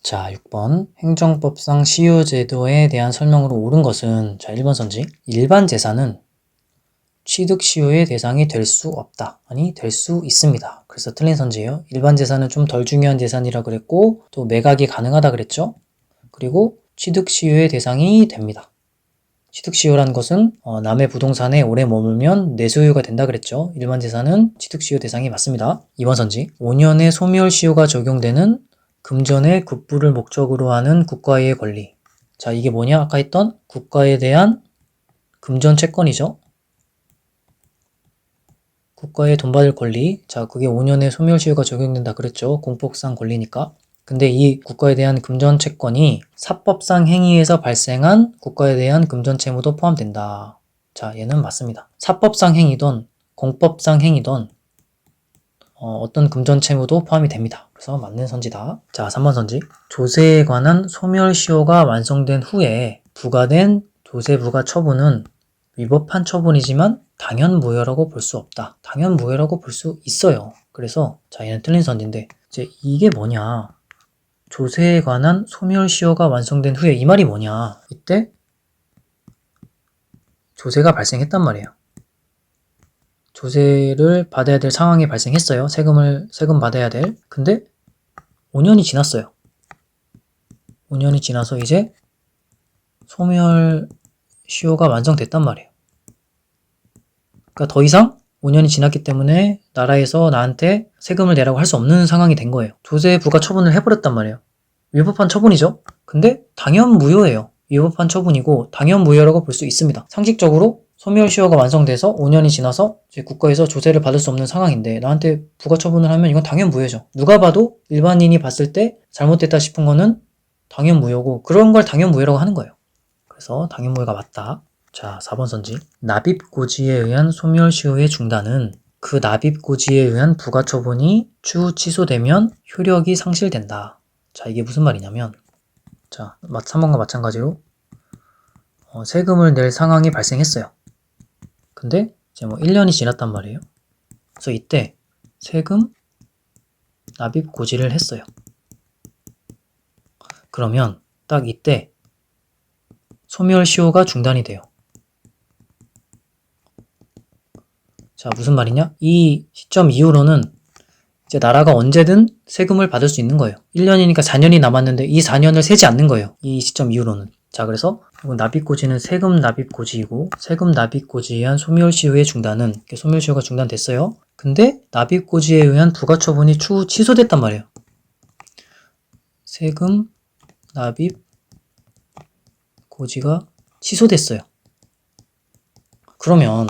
자, 6번. 행정법상 시효제도에 대한 설명으로 옳은 것은, 자, 1번 선지. 일반 재산은 취득시효의 대상이 될 수 없다. 아니, 될 수 있습니다. 그래서 틀린 선지예요. 일반 재산은 좀 덜 중요한 재산이라 그랬고, 또 매각이 가능하다 그랬죠. 그리고 취득시효의 대상이 됩니다. 취득시효란 것은 남의 부동산에 오래 머물면 내소유가 된다 그랬죠. 일반 재산은 취득시효 대상이 맞습니다. 2번 선지. 5년의 소멸시효가 적용되는 금전의 급부를 목적으로 하는 국가의 권리. 자, 이게 뭐냐? 아까 했던 국가에 대한 금전 채권이죠. 국가에 돈 받을 권리. 자, 그게 5년의 소멸시효가 적용된다 그랬죠. 공법상 권리니까. 근데 이 국가에 대한 금전 채권이 사법상 행위에서 발생한 국가에 대한 금전 채무도 포함된다. 자, 얘는 맞습니다. 사법상 행위든 공법상 행위든 어떤 금전 채무도 포함이 됩니다. 그래서 맞는 선지다. 자, 3번 선지. 조세에 관한 소멸시효가 완성된 후에 부과된 조세부과 처분은 위법한 처분이지만 당연무효라고 볼 수 없다. 당연무효라고 볼 수 있어요. 그래서 자, 얘는 틀린 선지인데 이제 이게 뭐냐? 조세에 관한 소멸시효가 완성된 후에 이 말이 뭐냐? 이때 조세가 발생했단 말이에요. 조세를 받아야 될 상황이 발생했어요. 세금 받아야 될. 근데 5년이 지났어요. 5년이 지나서 이제 소멸시효가 완성됐단 말이에요. 그러니까 더 이상 5년이 지났기 때문에 나라에서 나한테 세금을 내라고 할 수 없는 상황이 된 거예요. 조세 부과 처분을 해버렸단 말이에요. 위법한 처분이죠. 근데 당연무효예요. 위법한 처분이고 당연무효라고 볼 수 있습니다. 상식적으로 소멸시효가 완성돼서 5년이 지나서 이제 국가에서 조세를 받을 수 없는 상황인데 나한테 부과 처분을 하면 이건 당연무효죠. 누가 봐도 일반인이 봤을 때 잘못됐다 싶은 거는 당연무효고 그런 걸 당연무효라고 하는 거예요. 그래서 당연무효가 맞다. 자, 4번 선지. 납입고지에 의한 소멸시효의 중단은 그 납입고지에 의한 부과 처분이 추후 취소되면 효력이 상실된다. 자, 이게 무슨 말이냐면 자, 3번과 마찬가지로 세금을 낼 상황이 발생했어요. 근데 이제 뭐 1년이 지났단 말이에요. 그래서 이때 세금 납입 고지를 했어요. 그러면 딱 이때 소멸시효가 중단이 돼요. 자, 무슨 말이냐? 이 시점 이후로는 이제 나라가 언제든 세금을 받을 수 있는 거예요. 1년이니까 4년이 남았는데 이 4년을 세지 않는 거예요. 이 시점 이후로는. 자, 그래서 납입고지는 세금 납입고지이고 세금 납입고지에 의한 소멸시효의 중단은 소멸시효가 중단됐어요. 근데 납입고지에 의한 부과처분이 추후 취소됐단 말이에요. 세금 납입고지가 취소됐어요. 그러면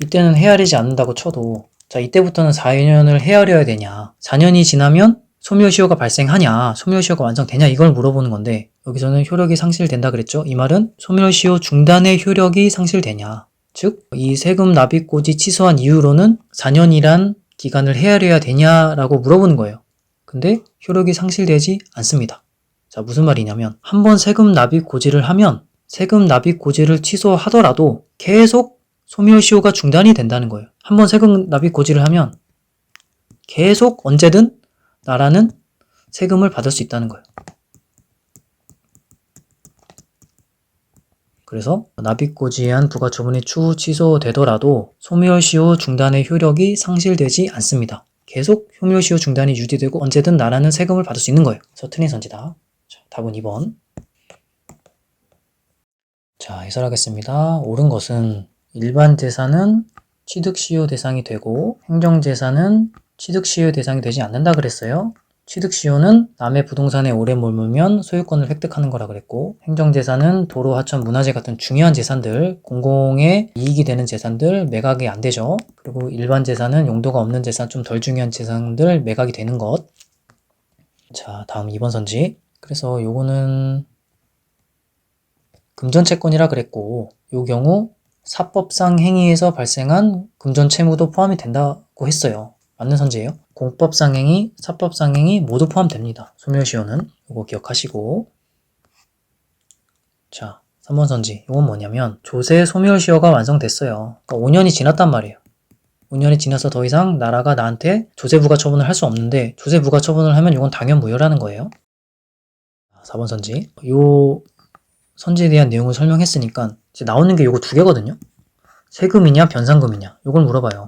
이때는 헤아리지 않는다고 쳐도 자, 이때부터는 4년을 헤아려야 되냐? 4년이 지나면 소멸시효가 발생하냐? 소멸시효가 완성되냐? 이걸 물어보는 건데 여기서는 효력이 상실된다 그랬죠? 이 말은 소멸시효 중단의 효력이 상실되냐? 즉, 이 세금 납입고지 취소한 이후로는 4년이란 기간을 헤아려야 되냐라고 물어보는 거예요. 근데 효력이 상실되지 않습니다. 자, 무슨 말이냐면 한번 세금 납입고지를 하면 세금 납입고지를 취소하더라도 계속 소멸시효가 중단이 된다는 거예요. 한번 세금 납입 고지를 하면 계속 언제든 나라는 세금을 받을 수 있다는 거예요. 그래서 납입 고지에 의한 부과처분이 추후 취소되더라도 소멸시효 중단의 효력이 상실되지 않습니다. 계속 소멸시효 중단이 유지되고 언제든 나라는 세금을 받을 수 있는 거예요. 그래서 틀린 선지다. 자, 답은 2번. 자, 해설하겠습니다. 옳은 것은 일반 재산은 취득시효 대상이 되고 행정재산은 취득시효 대상이 되지 않는다 그랬어요. 취득시효는 남의 부동산에 오래 머물면 소유권을 획득하는 거라 그랬고 행정재산은 도로, 하천, 문화재 같은 중요한 재산들, 공공의 이익이 되는 재산들 매각이 안 되죠. 그리고 일반 재산은 용도가 없는 재산, 좀 덜 중요한 재산들 매각이 되는 것. 자, 다음 2번 선지. 그래서 요거는 금전채권이라 그랬고 요 경우 사법상 행위에서 발생한 금전 채무도 포함이 된다고 했어요. 맞는 선지예요. 공법상 행위, 사법상 행위 모두 포함됩니다. 소멸시효는 이거 기억하시고 자, 3번 선지. 이건 뭐냐면 조세 소멸시효가 완성됐어요. 그러니까 5년이 지났단 말이에요. 5년이 지나서 더 이상 나라가 나한테 조세 부과 처분을 할 수 없는데 조세 부과 처분을 하면 이건 당연무효라는 거예요. 4번 선지. 요 선지에 대한 내용을 설명했으니까 이제 나오는 게 요거 두 개거든요. 세금이냐 변상금이냐 요걸 물어봐요.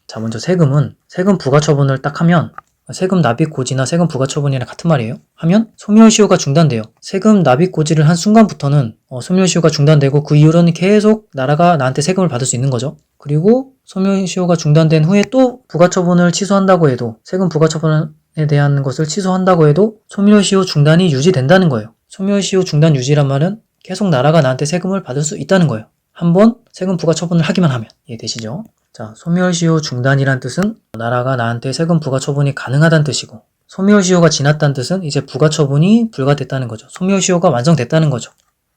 자, 먼저 세금은 세금 부과처분을 딱 하면 세금 납입 고지나 세금 부과처분이랑 같은 말이에요. 하면 소멸시효가 중단돼요. 세금 납입 고지를 한 순간부터는 소멸시효가 중단되고 그 이후로는 계속 나라가 나한테 세금을 받을 수 있는 거죠. 그리고 소멸시효가 중단된 후에 또 부과처분을 취소한다고 해도 세금 부과처분에 대한 것을 취소한다고 해도 소멸시효 중단이 유지된다는 거예요. 소멸시효 중단 유지란 말은 계속 나라가 나한테 세금을 받을 수 있다는 거예요. 한번 세금 부과처분을 하기만 하면. 이해되시죠? 자, 소멸시효 중단이란 뜻은 나라가 나한테 세금 부과처분이 가능하다는 뜻이고, 소멸시효가 지났다는 뜻은 이제 부과처분이 불가됐다는 거죠. 소멸시효가 완성됐다는 거죠.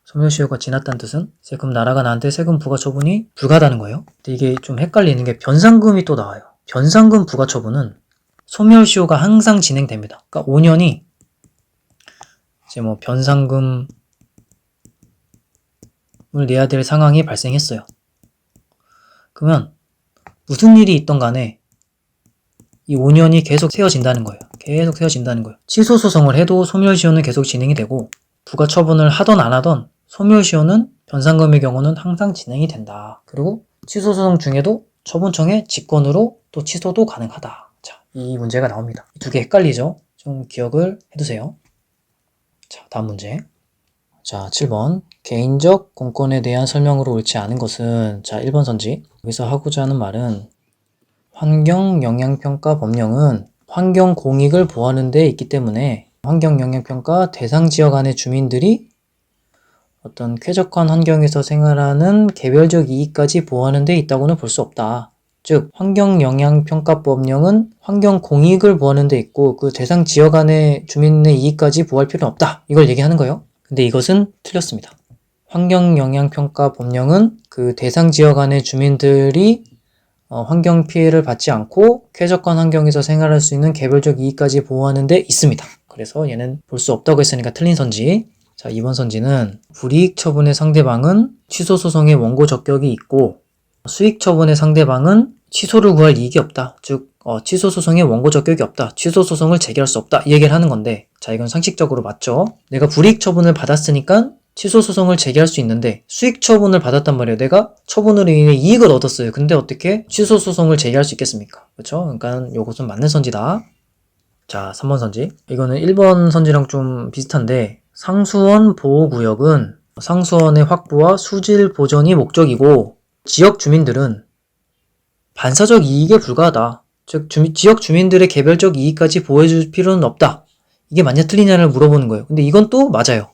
소멸시효가 지났다는 뜻은 이제 그럼 나라가 나한테 세금 부과처분이 불가하다는 거예요. 근데 이게 좀 헷갈리는 게 변상금이 또 나와요. 변상금 부과처분은 소멸시효가 항상 진행됩니다. 그러니까 5년이 이제 뭐 변상금을 내야 될 상황이 발생했어요. 그러면 무슨 일이 있던 간에 이 5년이 계속 세워진다는 거예요. 계속 세워진다는 거예요. 취소 소송을 해도 소멸시효는 계속 진행이 되고 부과처분을 하던 안 하던 소멸시효는 변상금의 경우는 항상 진행이 된다. 그리고 취소 소송 중에도 처분청의 직권으로 또 취소도 가능하다. 자, 이 문제가 나옵니다. 두 개 헷갈리죠? 좀 기억을 해두세요. 자, 다음 문제. 자, 7번. 개인적 공권에 대한 설명으로 옳지 않은 것은, 자, 1번 선지. 여기서 하고자 하는 말은 환경영향평가 법령은 환경공익을 보호하는 데 있기 때문에 환경영향평가 대상 지역 안의 주민들이 어떤 쾌적한 환경에서 생활하는 개별적 이익까지 보호하는 데 있다고는 볼 수 없다. 즉, 환경영향평가 법령은 환경공익을 보호하는 데 있고 그 대상 지역 안의 주민의 이익까지 보호할 필요는 없다. 이걸 얘기하는 거예요. 근데 이것은 틀렸습니다. 환경영향평가 법령은 그 대상 지역 안의 주민들이 환경 피해를 받지 않고 쾌적한 환경에서 생활할 수 있는 개별적 이익까지 보호하는 데 있습니다. 그래서 얘는 볼 수 없다고 했으니까 틀린 선지. 자, 2번 선지는 불이익 처분의 상대방은 취소 소송의 원고 적격이 있고 수익 처분의 상대방은 취소를 구할 이익이 없다. 즉 취소 소송의 원고 적격이 없다. 취소 소송을 제기할 수 없다. 이 얘기를 하는 건데, 자, 이건 상식적으로 맞죠? 내가 불이익 처분을 받았으니까 취소 소송을 제기할 수 있는데 수익 처분을 받았단 말이에요. 내가 처분으로 인해 이익을 얻었어요. 근데 어떻게 취소 소송을 제기할 수 있겠습니까? 그렇죠? 그러니까 요것은 맞는 선지다. 자, 3번 선지. 이거는 1번 선지랑 좀 비슷한데, 상수원 보호구역은 상수원의 확보와 수질 보존이 목적이고 지역 주민들은 반사적 이익에 불과하다. 즉, 지역 주민들의 개별적 이익까지 보호해줄 필요는 없다. 이게 맞냐 틀리냐를 물어보는 거예요. 근데 이건 또 맞아요.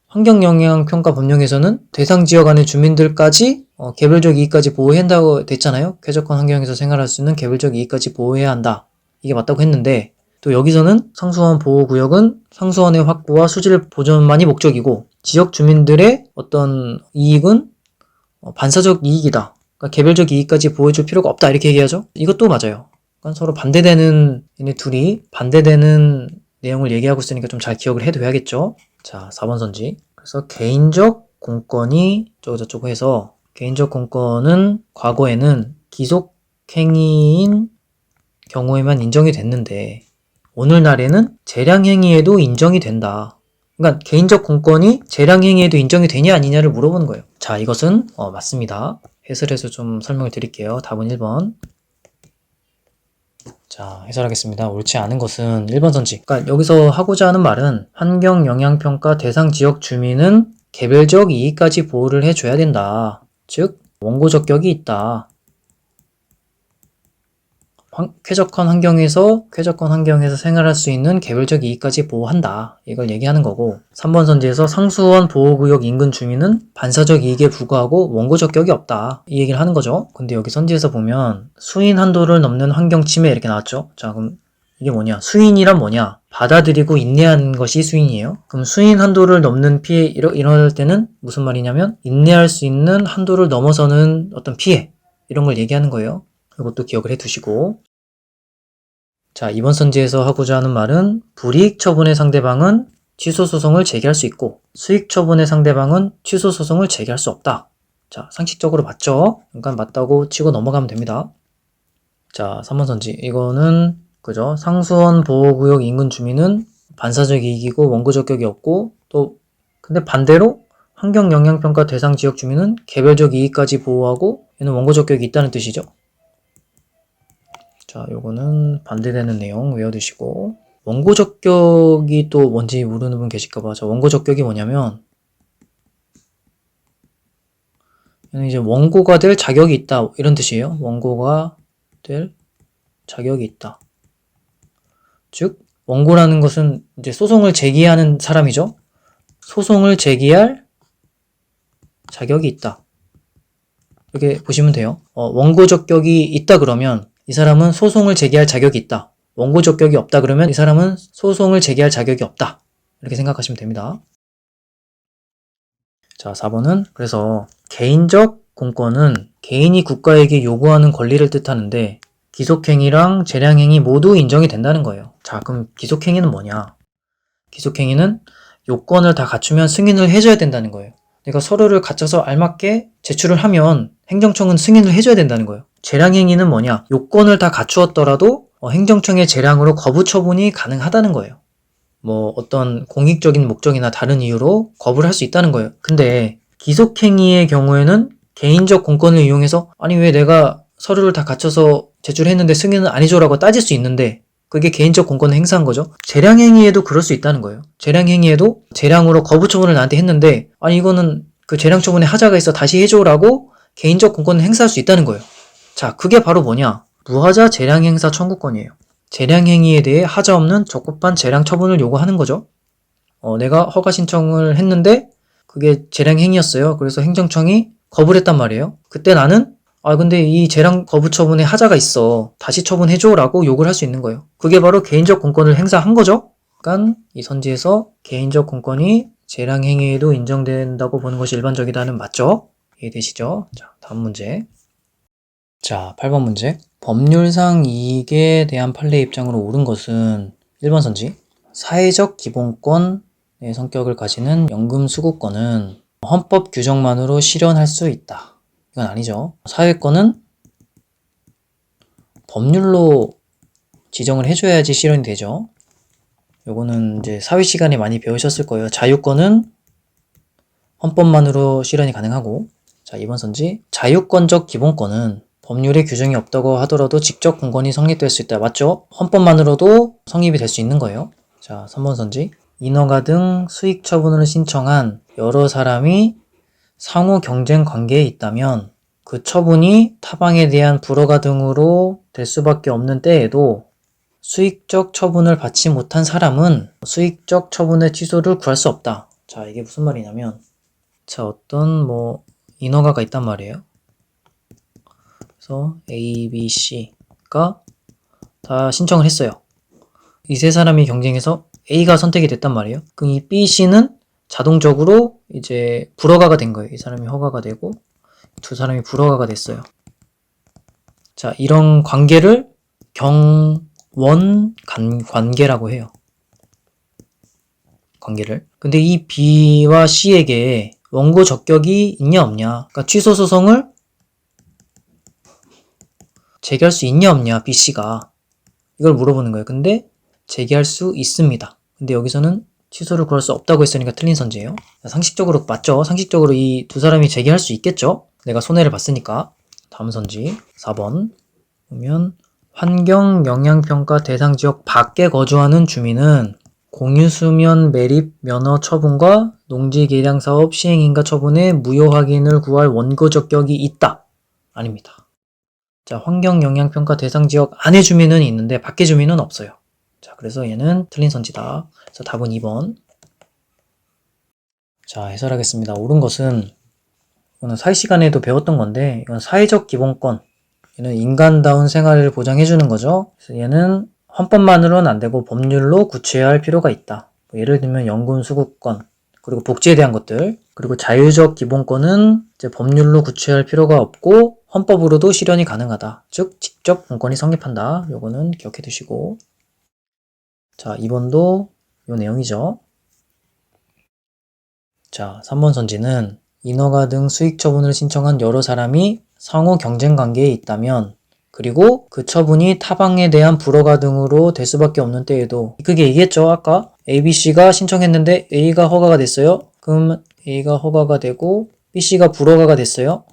환경영향평가 법령에서는 대상 지역 안의 주민들까지 개별적 이익까지 보호해야 한다고 됐잖아요. 쾌적한 환경에서 생활할 수 있는 개별적 이익까지 보호해야 한다. 이게 맞다고 했는데, 또 여기서는 상수원 보호구역은 상수원의 확보와 수질 보존만이 목적이고 지역 주민들의 어떤 이익은 반사적 이익이다. 그러니까 개별적 이익까지 보호해줄 필요가 없다. 이렇게 얘기하죠. 이것도 맞아요. 그러니까 서로 반대되는, 얘네 둘이 반대되는 내용을 얘기하고 있으니까 좀 잘 기억을 해둬야겠죠. 자, 4번 선지. 그래서 개인적 공권이 저쩌고 해서 개인적 공권은 과거에는 기속행위인 경우에만 인정이 됐는데 오늘날에는 재량행위에도 인정이 된다. 그러니까 개인적 공권이 재량행위에도 인정이 되냐 아니냐를 물어보는 거예요. 자, 이것은 맞습니다. 해설해서 좀 설명을 드릴게요. 답은 1번. 자, 해설하겠습니다. 옳지 않은 것은 1번 선지. 그러니까 여기서 하고자 하는 말은 환경영향평가 대상 지역 주민은 개별적 이익까지 보호를 해줘야 된다. 즉, 원고 적격이 있다. 쾌적한 환경에서 생활할 수 있는 개별적 이익까지 보호한다. 이걸 얘기하는 거고, 3번 선지에서 상수원 보호구역 인근 주민은 반사적 이익에 불과하고 원고 적격이 없다. 이 얘기를 하는 거죠. 근데 여기 선지에서 보면 수인 한도를 넘는 환경 침해 이렇게 나왔죠. 자, 그럼 이게 뭐냐? 수인이란 뭐냐? 받아들이고 인내하는 것이 수인이에요. 그럼 수인 한도를 넘는 피해 이럴 때는 무슨 말이냐면 인내할 수 있는 한도를 넘어서는 어떤 피해 이런 걸 얘기하는 거예요. 이것도 기억을 해두시고, 자, 이번 선지에서 하고자 하는 말은 불이익 처분의 상대방은 취소 소송을 제기할 수 있고 수익 처분의 상대방은 취소 소송을 제기할 수 없다. 자, 상식적으로 맞죠? 그러니까 맞다고 치고 넘어가면 됩니다. 자, 3번 선지. 이거는 그죠? 상수원 보호구역 인근 주민은 반사적 이익이고 원고 적격이 없고 또 근데 반대로 환경영향평가 대상 지역 주민은 개별적 이익까지 보호하고 얘는 원고 적격이 있다는 뜻이죠. 자, 요거는 반대되는 내용 외워두시고 원고 적격이 또 뭔지 모르는 분 계실까봐. 자, 원고 적격이 뭐냐면 얘는 이제 원고가 될 자격이 있다 이런 뜻이에요. 원고가 될 자격이 있다. 즉 원고라는 것은 이제 소송을 제기하는 사람이죠. 소송을 제기할 자격이 있다. 이렇게 보시면 돼요. 원고 적격이 있다 그러면 이 사람은 소송을 제기할 자격이 있다. 원고 적격이 없다 그러면 이 사람은 소송을 제기할 자격이 없다. 이렇게 생각하시면 됩니다. 자, 4번은 그래서 개인적 공권은 개인이 국가에게 요구하는 권리를 뜻하는데 기속행위랑 재량행위 모두 인정이 된다는 거예요. 자, 그럼 기속행위는 뭐냐? 기속행위는 요건을 다 갖추면 승인을 해줘야 된다는 거예요. 내가 서류를 갖춰서 알맞게 제출을 하면 행정청은 승인을 해줘야 된다는 거예요. 재량행위는 뭐냐? 요건을 다 갖추었더라도 행정청의 재량으로 거부 처분이 가능하다는 거예요. 뭐 어떤 공익적인 목적이나 다른 이유로 거부를 할 수 있다는 거예요. 근데 기속행위의 경우에는 개인적 공권을 이용해서 아니 왜 내가 서류를 다 갖춰서 제출했는데 승인을 안 해줘라고 따질 수 있는데 그게 개인적 공권을 행사한 거죠. 재량행위에도 그럴 수 있다는 거예요. 재량행위에도 재량으로 거부 처분을 나한테 했는데 아니 이거는 그 재량 처분에 하자가 있어 다시 해줘라고 개인적 공권을 행사할 수 있다는 거예요. 자, 그게 바로 뭐냐? 무하자 재량행사 청구권이에요. 재량행위에 대해 하자 없는 적법한 재량 처분을 요구하는 거죠. 내가 허가 신청을 했는데 그게 재량행위였어요. 그래서 행정청이 거부를 했단 말이에요. 그때 나는 근데 이 재량 거부 처분에 하자가 있어. 다시 처분해줘 라고 요구를 할 수 있는 거예요. 그게 바로 개인적 공권을 행사한 거죠. 그러니까 이 선지에서 개인적 공권이 재량행위에도 인정된다고 보는 것이 일반적이다는 맞죠? 이해되시죠? 자, 다음 문제. 자, 8번 문제. 법률상 이익에 대한 판례 입장으로 옳은 것은 1번 선지. 사회적 기본권의 성격을 가지는 연금 수급권은 헌법 규정만으로 실현할 수 있다. 이건 아니죠. 사회권은 법률로 지정을 해줘야지 실현이 되죠. 요거는 이제 사회 시간에 많이 배우셨을 거예요. 자유권은 헌법만으로 실현이 가능하고, 자, 2번 선지. 자유권적 기본권은 법률에 규정이 없다고 하더라도 직접 공권이 성립될 수 있다. 맞죠? 헌법만으로도 성립이 될 수 있는 거예요. 자, 3번 선지. 인허가 등 수익 처분을 신청한 여러 사람이 상호 경쟁 관계에 있다면 그 처분이 타방에 대한 불허가 등으로 될 수밖에 없는 때에도 수익적 처분을 받지 못한 사람은 수익적 처분의 취소를 구할 수 없다. 자, 이게 무슨 말이냐면 자, 어떤 인허가가 있단 말이에요. 그래서 A, B, C가 다 신청을 했어요. 이 세 사람이 경쟁해서 A가 선택이 됐단 말이에요. 그럼 이 B, C는 자동적으로 이제 불허가가 된 거예요. 이 사람이 허가가 되고 두 사람이 불허가가 됐어요. 자, 이런 관계를 경원 관계라고 해요. 관계를. 근데 이 B와 C에게 원고 적격이 있냐 없냐, 그러니까 취소 소송을 제기할 수 있냐 없냐, B, C가 이걸 물어보는 거예요. 근데 제기할 수 있습니다. 근데 여기서는 취소를 구할 수 없다고 했으니까 틀린 선지예요. 상식적으로 맞죠? 상식적으로 이 두 사람이 제기할 수 있겠죠? 내가 손해를 봤으니까. 다음 선지 4번 보면 환경영향평가 대상지역 밖에 거주하는 주민은 공유수면 매립 면허 처분과 농지개량사업 시행인가 처분에 무효 확인을 구할 원고 적격이 있다. 아닙니다. 자, 환경영향평가 대상지역 안에 주민은 있는데 밖에 주민은 없어요. 자, 그래서 얘는 틀린 선지다. 그래서 답은 2번. 자, 해설하겠습니다. 옳은 것은 이거는 사회 시간에도 배웠던 건데 이건 사회적 기본권, 얘는 인간다운 생활을 보장해주는 거죠. 그래서 얘는 헌법만으로는 안 되고 법률로 구체해야 할 필요가 있다. 예를 들면 연금 수급권, 그리고 복지에 대한 것들, 그리고 자유적 기본권은 이제 법률로 구체할 필요가 없고 헌법으로도 실현이 가능하다. 즉 직접 공권이 성립한다. 요거는 기억해 두시고. 자, 2번도 요 내용이죠. 자, 3번 선지는 인허가 등 수익 처분을 신청한 여러 사람이 상호 경쟁 관계에 있다면 그리고 그 처분이 타방에 대한 불허가 등으로 될 수밖에 없는 때에도 그게 얘기했죠. 아까 ABC가 신청했는데 A가 허가가 됐어요. 그럼 A가 허가가 되고 BC가 불허가가 됐어요.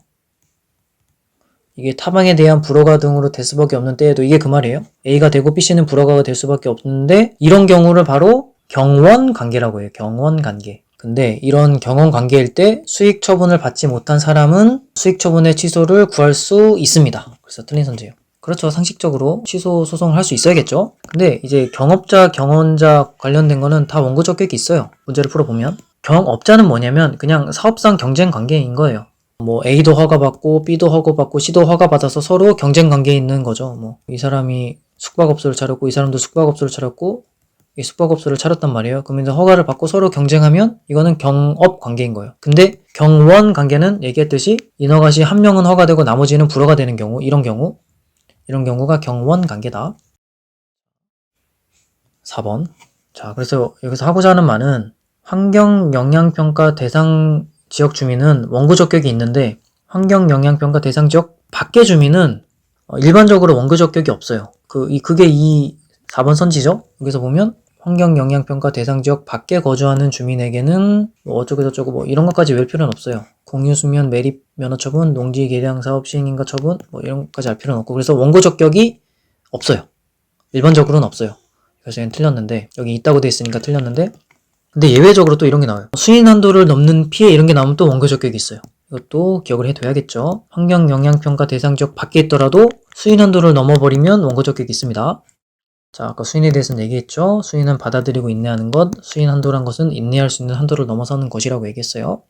이게 타방에 대한 불허가 등으로 될 수밖에 없는 때에도 이게 그 말이에요. A가 되고 BC는 불허가가 될 수밖에 없는데 이런 경우를 바로 경원관계라고 해요. 경원관계. 근데 이런 경원관계일 때 수익 처분을 받지 못한 사람은 수익 처분의 취소를 구할 수 있습니다. 그래서 틀린 선지예요. 그렇죠. 상식적으로 취소 소송을 할 수 있어야겠죠. 근데 이제 경업자, 경원자 관련된 거는 다 원고 적격이 있어요. 문제를 풀어보면. 경업자는 뭐냐면 그냥 사업상 경쟁 관계인 거예요. 뭐 A도 허가받고 B도 허가받고 C도 허가받아서 서로 경쟁 관계에 있는 거죠. 뭐 이 사람이 숙박업소를 차렸고 이 사람도 숙박업소를 차렸고 이 숙박업소를 차렸단 말이에요. 그러면 허가를 받고 서로 경쟁하면 이거는 경업 관계인 거예요. 근데 경원 관계는 얘기했듯이 인허가시 한 명은 허가되고 나머지는 불허가 되는 경우, 이런 경우가 경원 관계다. 4번. 자, 그래서 여기서 하고자 하는 말은 환경영향평가 대상 지역 주민은 원고 적격이 있는데 환경영향평가 대상 지역 밖의 주민은 일반적으로 원고 적격이 없어요. 그게 이 4번 선지죠? 여기서 보면 환경영향평가 대상 지역 밖에 거주하는 주민에게는 뭐 어쩌고저쩌고 뭐 이런 것까지 외울 필요는 없어요. 공유수면 매립 면허 처분, 농지 개량 사업 시행인가 처분 뭐 이런 것까지 할 필요는 없고 그래서 원고 적격이 없어요. 일반적으로는 없어요. 그래서 얘는 틀렸는데 여기 있다고 돼 있으니까 틀렸는데 근데 예외적으로 또 이런 게 나와요. 수인 한도를 넘는 피해 이런 게 나오면 또 원고 적격이 있어요. 이것도 기억을 해둬야겠죠. 환경영향평가 대상 지역 밖에 있더라도 수인 한도를 넘어버리면 원고 적격이 있습니다. 자, 아까 수인에 대해서는 얘기했죠. 수인은 받아들이고 인내하는 것, 수인 한도란 것은 인내할 수 있는 한도를 넘어서는 것이라고 얘기했어요.